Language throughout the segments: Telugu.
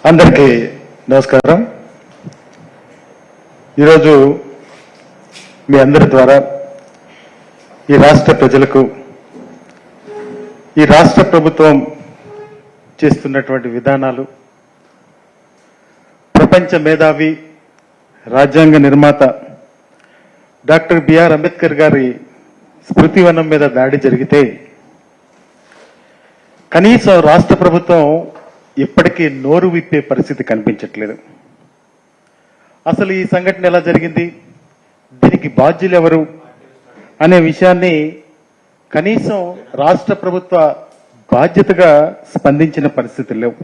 అందరికీ నమస్కారం. ఈరోజు మీ అందరి ద్వారా ఈ రాష్ట్ర ప్రజలకు ఈ రాష్ట్ర ప్రభుత్వం చేస్తున్నటువంటి విధానాలు, ప్రపంచ మేధావి రాజ్యాంగ నిర్మాత డాక్టర్ బిఆర్ అంబేద్కర్ గారి స్మృతివనం మీద దాడి జరిగితే కనీసం రాష్ట్ర ప్రభుత్వం ఇప్పటికీ నోరు విప్పే పరిస్థితి కనిపించట్లేదు. అసలు ఈ సంఘటన ఎలా జరిగింది, దీనికి బాధ్యులు ఎవరు అనే విషయాన్ని కనీసం రాష్ట్ర ప్రభుత్వ బాధ్యతగా స్పందించిన పరిస్థితులు లేవు.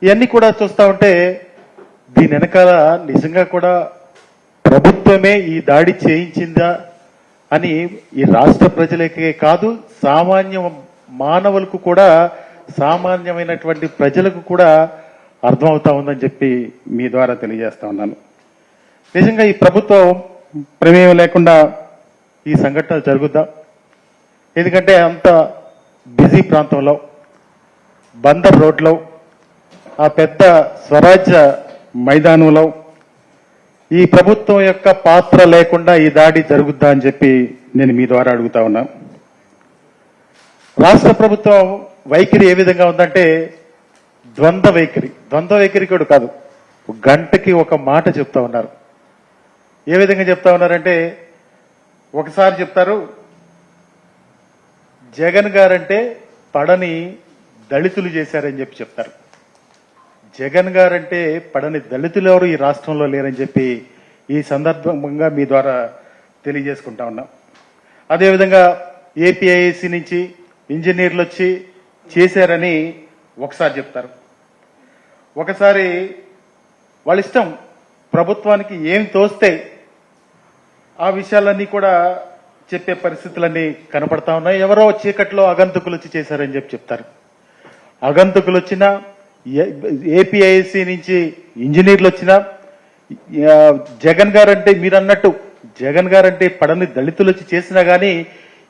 ఇవన్నీ కూడా చూస్తా ఉంటే దీని వెనకాల నిజంగా కూడా ప్రభుత్వమే ఈ దాడి చేయించిందా అని ఈ రాష్ట్ర ప్రజలకే కాదు, సామాన్య మానవులకు కూడా, సామాన్యమైనటువంటి ప్రజలకు కూడా అర్థమవుతా ఉందని చెప్పి మీ ద్వారా తెలియజేస్తా ఉన్నాను. నిజంగా ఈ ప్రభుత్వం ప్రమేయం లేకుండా ఈ సంఘటన జరుగుద్దా? ఎందుకంటే అంత బిజీ ప్రాంతంలో, బందర్ రోడ్లో, ఆ పెద్ద స్వరాజ్య మైదానంలో ఈ ప్రభుత్వం యొక్క పాత్ర లేకుండా ఈ దాడి జరుగుద్దా అని చెప్పి నేను మీ ద్వారా అడుగుతా ఉన్నా. రాష్ట్ర ప్రభుత్వం వైఖరి ఏ విధంగా ఉందంటే ద్వంద్వ వైఖరి కూడా కాదు, గంటకి ఒక మాట చెప్తా ఉన్నారు. ఏ విధంగా చెప్తా ఉన్నారంటే, ఒకసారి చెప్తారు జగన్ గారంటే పడని దళితులు చేశారని చెప్పి చెప్తారు. జగన్ గారంటే పడని దళితులు ఎవరు ఈ రాష్ట్రంలో లేరని చెప్పి ఈ సందర్భంగా మీ ద్వారా తెలియజేసుకుంటా ఉన్నాం. అదేవిధంగా ఏపీఐఏసీ నుంచి ఇంజనీర్లు వచ్చి చేశారని ఒకసారి చెప్తారు. ఒకసారి వాళ్ళ ఇష్టం, ప్రభుత్వానికి ఏం తోస్తే ఆ విషయాలన్నీ కూడా చెప్పే పరిస్థితులన్నీ కనపడతా ఉన్నాయి. ఎవరో చీకట్లో అగంతకులు వచ్చి చేశారని చెప్పి చెప్తారు. అగంతకులు వచ్చినా, ఏపీఐసి నుంచి ఇంజనీర్లు వచ్చినా, జగన్ గారంటే మీరు అన్నట్టు జగన్ గారంటే పడని దళితులు వచ్చి చేసినా గానీ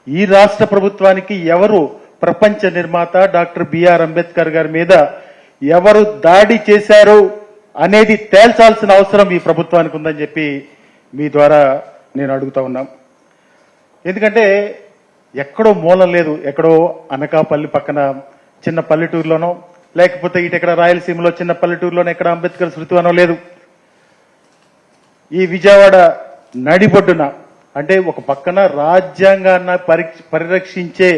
ఈ రాష్ట్ర ప్రభుత్వానికి ఎవరు, ప్రపంచ నిర్మాత డాక్టర్ బిఆర్ అంబేద్కర్ గారి మీద ఎవరు దాడి చేశారు అనేది తేల్చాల్సిన అవసరం ఈ ప్రభుత్వానికి ఉందని చెప్పి మీ ద్వారా నేను అడుగుతా ఉన్నాం. ఎందుకంటే ఎక్కడో మూలం లేదు, ఎక్కడో అనకాపల్లి పక్కన చిన్న పల్లెటూరులోనో, లేకపోతే ఇటెక్కడ రాయలసీమలో చిన్న పల్లెటూరులోనో ఎక్కడ అంబేద్కర్ స్మృతివనం లేదు. ఈ విజయవాడ నడిబొడ్డున, అంటే ఒక పక్కన రాజ్యాంగాన్ని పరిరక్షించే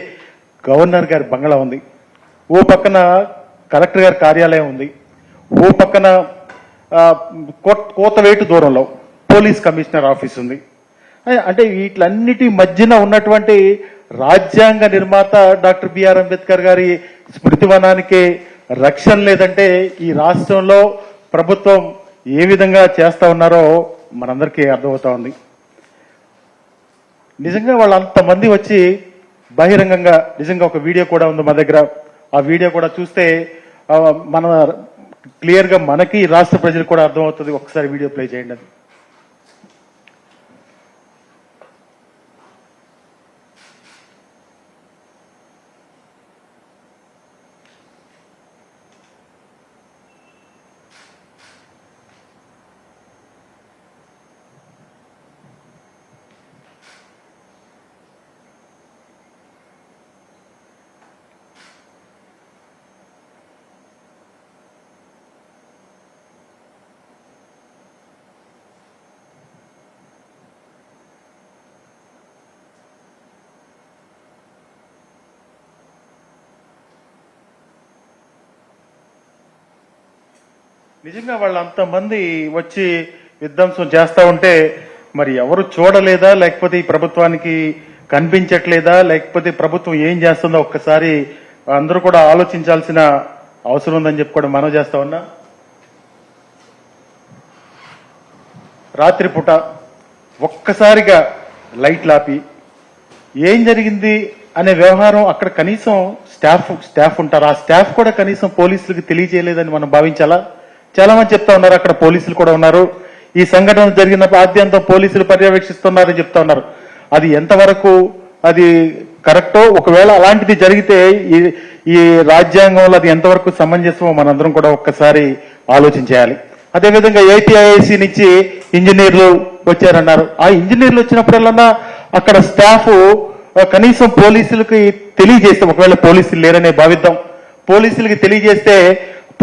గవర్నర్ గారి బంగ్లా ఉంది, ఓ పక్కన కలెక్టర్ గారి కార్యాలయం ఉంది, ఓ పక్కన కోతవేటు దూరంలో పోలీస్ కమిషనర్ ఆఫీస్ ఉంది. అంటే వీటిలన్నిటి మధ్యన ఉన్నటువంటి రాజ్యాంగ నిర్మాత డాక్టర్ బిఆర్ అంబేద్కర్ గారి స్మృతివనానికి రక్షణ లేదంటే ఈ రాష్ట్రంలో ప్రభుత్వం ఏ విధంగా చేస్తా ఉన్నారో మనందరికీ అర్థమవుతా ఉంది. నిజంగా వాళ్ళు అంతమంది వచ్చి బహిరంగంగా, నిజంగా ఒక వీడియో కూడా ఉంది మా దగ్గర, ఆ వీడియో కూడా చూస్తే మన క్లియర్ గా మనకి రాష్ట్ర ప్రజలకు కూడా అర్థమవుతుంది. ఒకసారి వీడియో ప్లే చేయండి. అది నిజంగా వాళ్ళు అంతమంది వచ్చి విధ్వంసం చేస్తా ఉంటే మరి ఎవరు చూడలేదా, లేకపోతే ఈ ప్రభుత్వానికి కనిపించట్లేదా, లేకపోతే ప్రభుత్వం ఏం చేస్తుందో ఒక్కసారి అందరూ కూడా ఆలోచించాల్సిన అవసరం ఉందని చెప్పి కూడా మనం చేస్తా ఉన్నా. రాత్రిపూట ఒక్కసారిగా లైట్లు ఆపి ఏం జరిగింది అనే వ్యవహారం అక్కడ కనీసం స్టాఫ్ ఉంటారు, ఆ స్టాఫ్ కూడా కనీసం పోలీసులకు తెలియజేయలేదని మనం భావించాలా? చాలా మంది చెప్తా ఉన్నారు అక్కడ పోలీసులు కూడా ఉన్నారు, ఈ సంఘటన జరిగిన ఆద్యంతం పోలీసులు పర్యవేక్షిస్తున్నారని చెప్తా ఉన్నారు. అది ఎంతవరకు అది కరెక్టో, ఒకవేళ అలాంటిది జరిగితే ఈ రాజ్యాంగంలో అది ఎంతవరకు సమంజసమో మనందరం కూడా ఒక్కసారి ఆలోచించేయాలి. అదేవిధంగా ఏపీఐఐసి నుంచి ఇంజనీర్లు వచ్చారన్నారు. ఆ ఇంజనీర్లు వచ్చినప్పుడల్లా అక్కడ స్టాఫ్ కనీసం పోలీసులకి తెలియజేస్తే, ఒకవేళ పోలీసులు లేరనే భావిద్దాం, పోలీసులకి తెలియజేస్తే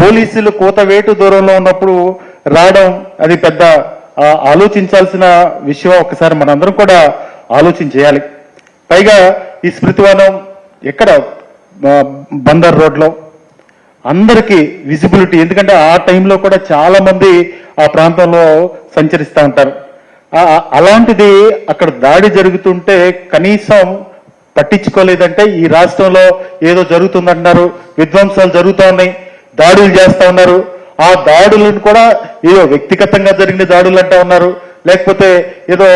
పోలీసులు కూతవేటు దూరంలో ఉన్నప్పుడు రావడం అది పెద్ద ఆలోచించాల్సిన విషయం. ఒకసారి మనందరం కూడా ఆలోచన చేయాలి. పైగా ఈ స్మృతివనం ఎక్కడ, బందర్ రోడ్లో అందరికీ విజిబిలిటీ, ఎందుకంటే ఆ టైంలో కూడా చాలా మంది ఆ ప్రాంతంలో సంచరిస్తూ ఉంటారు. అలాంటిది అక్కడ దాడి జరుగుతుంటే కనీసం పట్టించుకోలేదంటే ఈ రాష్ట్రంలో ఏదో జరుగుతుందంటున్నారు, విధ్వంసాలు జరుగుతూ ఉన్నాయి, దాడులు చేస్తా ఉన్నారు. ఆ దాడులను కూడా ఏదో వ్యక్తిగతంగా జరిగిన దాడులు అంటా ఉన్నారు, లేకపోతే ఏదో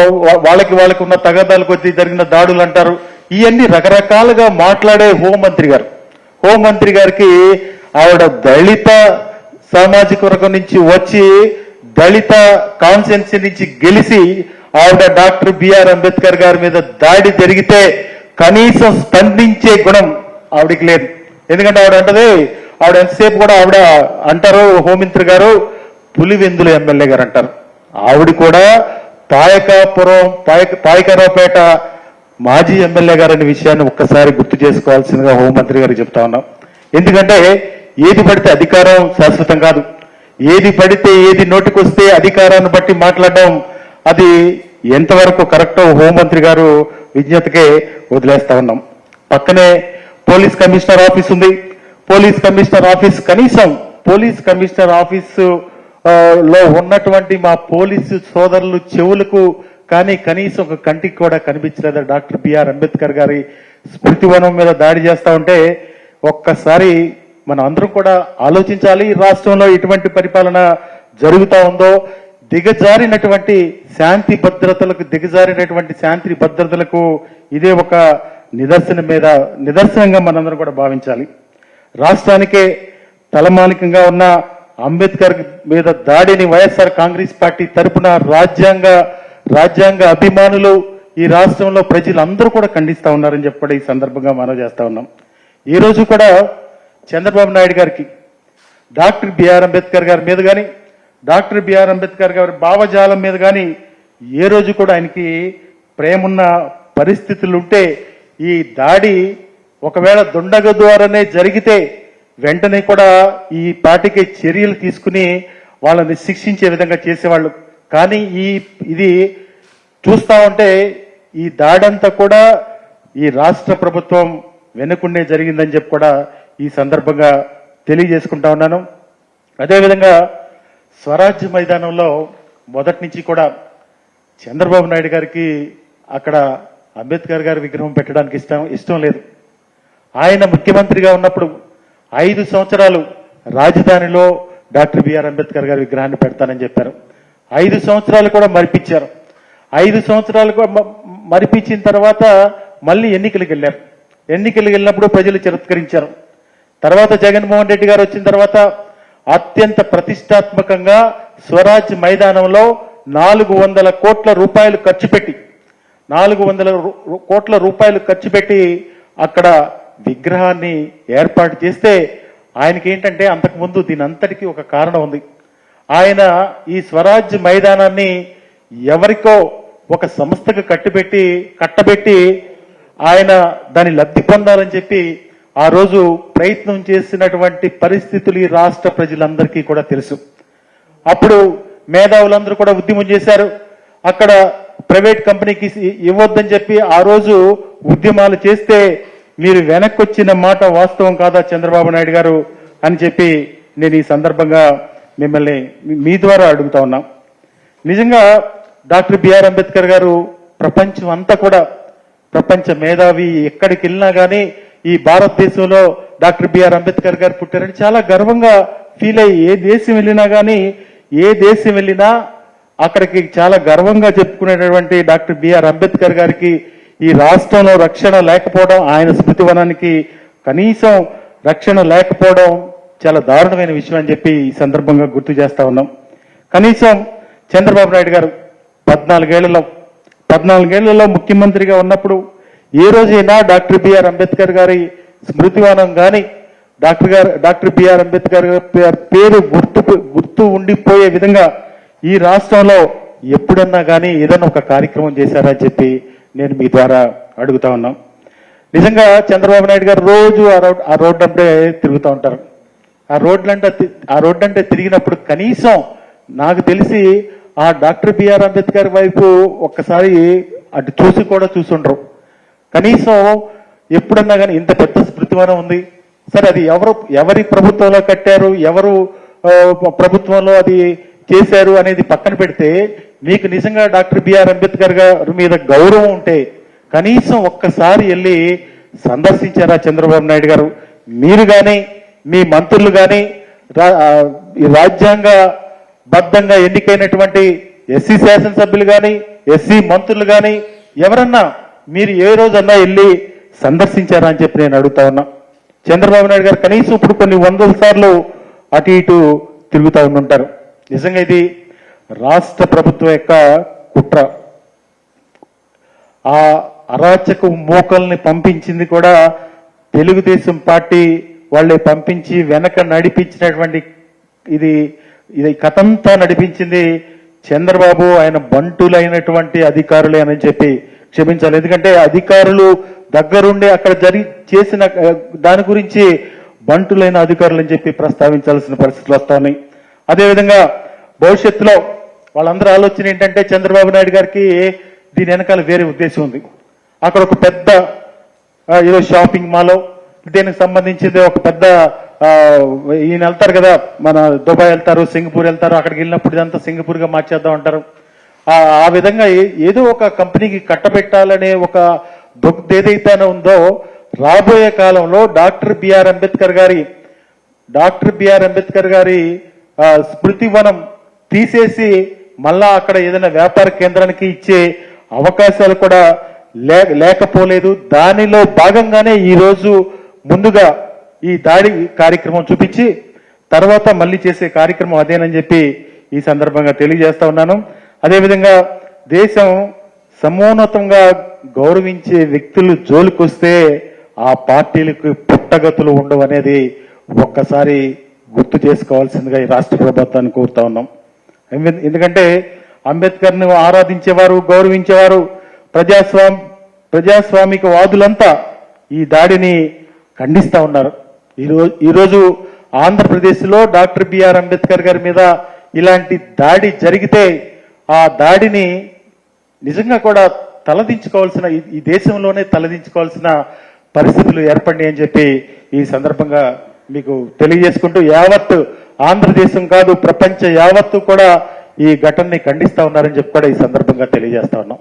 వాళ్ళకి ఉన్న తగాదాలకు వచ్చి జరిగిన దాడులు అంటారు. ఇవన్నీ రకరకాలుగా మాట్లాడే హోంమంత్రి గారికి ఆవిడ దళిత సామాజిక వర్గం నుంచి వచ్చి దళిత కాన్స్టిట్యున్సీ నుంచి గెలిచి ఆవిడ డాక్టర్ బిఆర్ అంబేద్కర్ గారి మీద దాడి జరిగితే కనీసం స్పందించే గుణం ఆవిడికి లేదు. ఎందుకంటే ఆవిడ ఎంతసేపు కూడా ఆవిడ అంటారు, హోంమంత్రి గారు పులివెందుల ఎమ్మెల్యే గారు అంటారు. ఆవిడ కూడా పాయకరావుపేట మాజీ ఎమ్మెల్యే గారు అనే విషయాన్ని ఒక్కసారి గుర్తు చేసుకోవాల్సిందిగా హోంమంత్రి గారికి చెప్తా ఉన్నాం. ఎందుకంటే ఏది పడితే అధికారం శాశ్వతం కాదు, ఏది పడితే ఏది నోటికొస్తే అధికారాన్ని బట్టి మాట్లాడడం అది ఎంతవరకు కరెక్టో హోంమంత్రి గారు విజ్ఞతకే వదిలేస్తా ఉన్నాం. పక్కనే పోలీస్ కమిషనర్ ఆఫీస్ ఉంది. పోలీస్ కమిషనర్ ఆఫీస్, కనీసం పోలీస్ కమిషనర్ ఆఫీసు లో ఉన్నటువంటి మా పోలీసు సోదరులు చెవులకు కానీ కనీసం ఒక కంటికి కూడా కనిపించలేదు. డాక్టర్ బిఆర్ అంబేద్కర్ గారి స్మృతివనం మీద దాడి చేస్తా ఉంటే ఒక్కసారి మనం అందరం కూడా ఆలోచించాలి. రాష్ట్రంలో ఎటువంటి పరిపాలన జరుగుతూ ఉందో, దిగజారినటువంటి శాంతి భద్రతలకు ఇదే ఒక నిదర్శనంగా మనందరం కూడా భావించాలి. రాష్ట్రానికే తలమానికంగా ఉన్న అంబేద్కర్ మీద దాడిని వైఎస్ఆర్ కాంగ్రెస్ పార్టీ తరపున రాజ్యాంగ అభిమానులు ఈ రాష్ట్రంలో ప్రజలందరూ కూడా ఖండిస్తా ఉన్నారని చెప్పి ఈ సందర్భంగా మనం చేస్తా ఉన్నాం. ఈ రోజు కూడా చంద్రబాబు నాయుడు గారికి డాక్టర్ బిఆర్ అంబేద్కర్ గారి మీద కానీ, డాక్టర్ బిఆర్ అంబేద్కర్ గారి భావజాలం మీద కానీ ఏ రోజు కూడా ఆయనకి ప్రేమున్న పరిస్థితులు ఉంటే, ఈ దాడి ఒకవేళ దుండగ ద్వారానే జరిగితే వెంటనే కూడా ఈ పార్టీకి చర్యలు తీసుకుని వాళ్ళని శిక్షించే విధంగా చేసేవాళ్ళు. కానీ ఇది చూస్తా ఉంటే ఈ దాడంతా కూడా ఈ రాష్ట్ర ప్రభుత్వం వెనుకుండే జరిగిందని చెప్పి కూడా ఈ సందర్భంగా తెలియజేసుకుంటా ఉన్నాను. అదేవిధంగా స్వరాజ్య మైదానంలో మొదటి నుంచి కూడా చంద్రబాబు నాయుడు గారికి అక్కడ అంబేద్కర్ గారి విగ్రహం పెట్టడానికి ఇష్టం లేదు. ఆయన ముఖ్యమంత్రిగా ఉన్నప్పుడు 5 సంవత్సరాలు రాజధానిలో డాక్టర్ బిఆర్ అంబేద్కర్ గారి విగ్రహాన్ని పెడతానని చెప్పారు. 5 సంవత్సరాలు కూడా మరిపించారు. 5 సంవత్సరాలు మరిపించిన తర్వాత మళ్ళీ ఎన్నికలకు వెళ్ళినప్పుడు ప్రజలు తిరస్కరించారు. తర్వాత జగన్మోహన్ రెడ్డి గారు వచ్చిన తర్వాత అత్యంత ప్రతిష్టాత్మకంగా స్వరాజ్ మైదానంలో 400 కోట్ల రూపాయలు ఖర్చు పెట్టి అక్కడ విగ్రహాన్ని ఏర్పాటు చేస్తే ఆయనకి ఏంటంటే అంతకుముందు దీని అంతటికీ ఒక కారణం ఉంది. ఆయన ఈ స్వరాజ్ మైదానాన్ని ఎవరికో ఒక సంస్థకు కట్టబెట్టి ఆయన దాని లబ్ధి పొందాలని చెప్పి ఆ రోజు ప్రయత్నం చేసినటువంటి పరిస్థితులు ఈ రాష్ట్ర ప్రజలందరికీ కూడా తెలుసు. అప్పుడు మేధావులందరూ కూడా ఉద్యమం చేశారు. అక్కడ ప్రైవేట్ కంపెనీకి ఇవ్వొద్దని చెప్పి ఆ రోజు ఉద్యమాలు చేస్తే మీరు వెనక్కి వచ్చిన మాట వాస్తవం కాదా చంద్రబాబు నాయుడు గారు అని చెప్పి నేను ఈ సందర్భంగా మిమ్మల్ని మీ ద్వారా అడుగుతా ఉన్నా. నిజంగా డాక్టర్ బిఆర్ అంబేద్కర్ గారు ప్రపంచం అంతా కూడా, ప్రపంచ మేధావి, ఎక్కడికి వెళ్ళినా కానీ ఈ భారతదేశంలో డాక్టర్ బిఆర్ అంబేద్కర్ గారు పుట్టారని చాలా గర్వంగా ఫీల్ అయ్యి ఏ దేశం వెళ్ళినా అక్కడికి చాలా గర్వంగా చెప్పుకునేటటువంటి డాక్టర్ బిఆర్ అంబేద్కర్ గారికి ఈ రాష్ట్రంలో రక్షణ లేకపోవడం, ఆయన స్మృతివనానికి కనీసం రక్షణ లేకపోవడం చాలా దారుణమైన విషయం అని చెప్పి ఈ సందర్భంగా గుర్తు చేస్తా ఉన్నాం. కనీసం చంద్రబాబు నాయుడు గారు 14 ఏళ్లలో ముఖ్యమంత్రిగా ఉన్నప్పుడు ఏ రోజైనా డాక్టర్ బిఆర్ అంబేద్కర్ గారి స్మృతివనం కానీ డాక్టర్ బిఆర్ అంబేద్కర్ గారి పేరు గుర్తు ఉండిపోయే విధంగా ఈ రాష్ట్రంలో ఎప్పుడన్నా కానీ ఏదైనా ఒక కార్యక్రమం చేశారని చెప్పి నేను మీ ద్వారా అడుగుతా ఉన్నాం. నిజంగా చంద్రబాబు నాయుడు గారు రోజు ఆ రోడ్డు అంటే తిరుగుతూ ఉంటారు. ఆ రోడ్లు అంటే తిరిగినప్పుడు కనీసం నాకు తెలిసి ఆ డాక్టర్ బిఆర్ అంబేద్కర్ వైపు ఒక్కసారి అటు చూసుండరు. కనీసం ఎప్పుడన్నా కానీ ఇంత పెద్ద స్మృతివనం ఉంది. సరే, అది ఎవరి ప్రభుత్వంలో కట్టారు, ఎవరు ప్రభుత్వంలో అది చేశారు అనేది పక్కన పెడితే, మీకు నిజంగా డాక్టర్ బిఆర్ అంబేద్కర్ గారి మీద గౌరవం ఉంటే కనీసం ఒక్కసారి వెళ్ళి సందర్శించారా చంద్రబాబు నాయుడు గారు? మీరు కానీ మీ మంత్రులు కానీ రాజ్యాంగ బద్ధంగా ఎన్నికైనటువంటి ఎస్సీ శాసనసభ్యులు కానీ ఎస్సీ మంత్రులు కానీ ఎవరన్నా మీరు ఏ రోజన్నా వెళ్ళి సందర్శించారా అని చెప్పి నేను అడుగుతా ఉన్నా. చంద్రబాబు నాయుడు గారు కనీసం ఇప్పుడు కొన్ని వందల సార్లు అటు ఇటు తిరుగుతూ ఉంటుంటారు. నిజంగా ఇది రాష్ట్ర ప్రభుత్వం యొక్క కుట్ర. ఆ అరాచక మూకల్ని పంపించింది కూడా తెలుగుదేశం పార్టీ వాళ్ళే పంపించి వెనక నడిపించినటువంటి ఇది కథంతా నడిపించింది చంద్రబాబు, ఆయన బంటులైనటువంటి అధికారులే అని చెప్పి క్షమించాలి. ఎందుకంటే అధికారులు దగ్గరుండి అక్కడ చేసిన దాని గురించి బంటులైన అధికారులు అని చెప్పి ప్రస్తావించాల్సిన పరిస్థితులు వస్తా ఉన్నాయి. అదేవిధంగా భవిష్యత్తులో వాళ్ళందరూ ఆలోచన ఏంటంటే చంద్రబాబు నాయుడు గారికి దీని వెనకాల వేరే ఉద్దేశం ఉంది. అక్కడ ఒక పెద్ద ఏదో షాపింగ్ మాల్, దీనికి సంబంధించింది ఒక పెద్ద ఈయన వెళ్తారు కదా, మన దుబాయ్ వెళ్తారు, సింగపూర్ వెళ్తారు, అక్కడికి వెళ్ళినప్పుడు ఇదంతా సింగపూర్గా మార్చేద్దాం అంటారు. ఆ విధంగా ఏదో ఒక కంపెనీకి కట్టబెట్టాలనే ఒక ఏదైతే ఉందో రాబోయే కాలంలో డాక్టర్ బిఆర్ అంబేద్కర్ గారి స్మృతివనం తీసేసి మళ్ళా అక్కడ ఏదైనా వ్యాపార కేంద్రానికి ఇచ్చే అవకాశాలు కూడా లేకపోలేదు. దానిలో భాగంగానే ఈ రోజు ముందుగా ఈ దాడి కార్యక్రమం చూపించి తర్వాత మళ్ళీ చేసే కార్యక్రమం అదేనని చెప్పి ఈ సందర్భంగా తెలియజేస్తా ఉన్నాను. అదేవిధంగా దేశం సమున్నతంగా గౌరవించే వ్యక్తులు జోలికొస్తే ఆ పార్టీలకు పుట్టగతులు ఉండవు అనేది ఒక్కసారి గుర్తు చేసుకోవాల్సిందిగా ఈ రాష్ట్ర ప్రభుత్వాన్ని కోరుతా ఉన్నాం. ఎందుకంటే అంబేద్కర్ను ఆరాధించేవారు, గౌరవించేవారు, ప్రజాస్వామిక వాదులంతా ఈ దాడిని ఖండిస్తా ఉన్నారు. ఈరోజు ఆంధ్రప్రదేశ్లో డాక్టర్ బిఆర్ అంబేద్కర్ గారి మీద ఇలాంటి దాడి జరిగితే ఆ దాడిని నిజంగా కూడా తలదించుకోవాల్సిన, ఈ దేశంలోనే తలదించుకోవాల్సిన పరిస్థితులు ఏర్పడినాయి అని చెప్పి ఈ సందర్భంగా మీకు తెలియజేసుకుంటూ, యావత్ ఆంధ్రదేశం కాదు ప్రపంచ యావత్తు కూడా ఈ ఘటనని ఖండిస్తా ఉన్నారని చెప్పి కూడా ఈ సందర్భంగా తెలియజేస్తా ఉన్నాం.